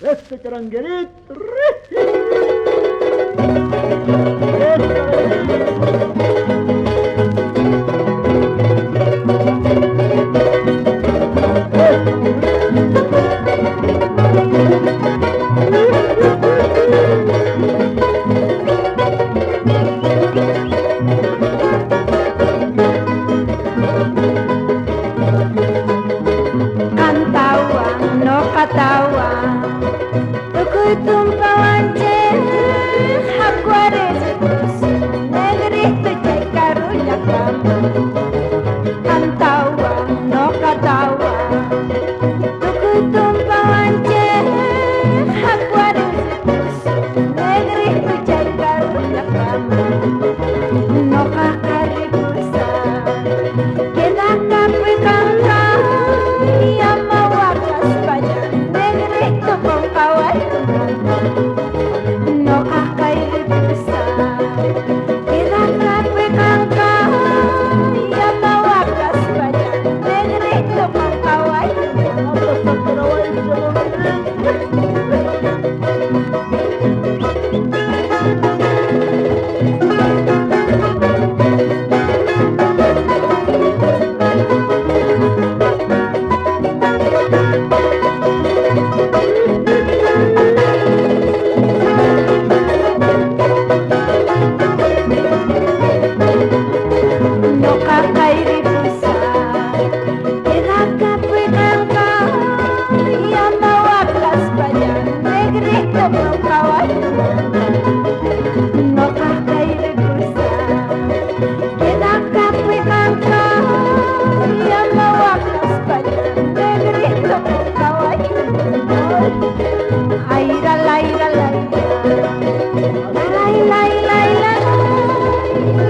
Este caranguerit. Kantawa no katawa tukuy tumpawance Jaguares negrito chay karunya kama Kantawa no katawa tukuy tumpawance Jaguares negrito chay karunya kama no kakaribusa queda kape kangka ia mawakas banyak negrito con caballo no kakaribusa queda kape kangka ia mawakas banyak negrito con caballo no kakaribusa queda kape kangka ia mawakas banyak negrito con caballo no kakaribusa queda kape kangka ia mawakas banyak negrito con caballo aira laira laira lai lai lai lai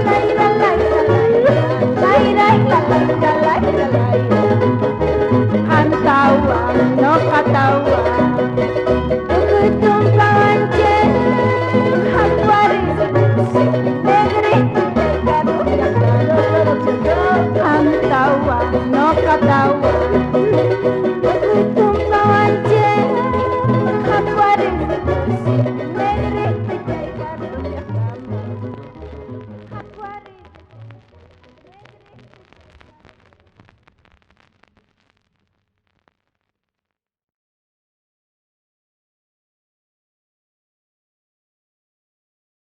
laira laira laira laira laira kantawa no katawa tukuy tumpawance Jaguares negrito karunya kantawa no katawa tukuy tumpawance Jaguares negrito karunya Jaguares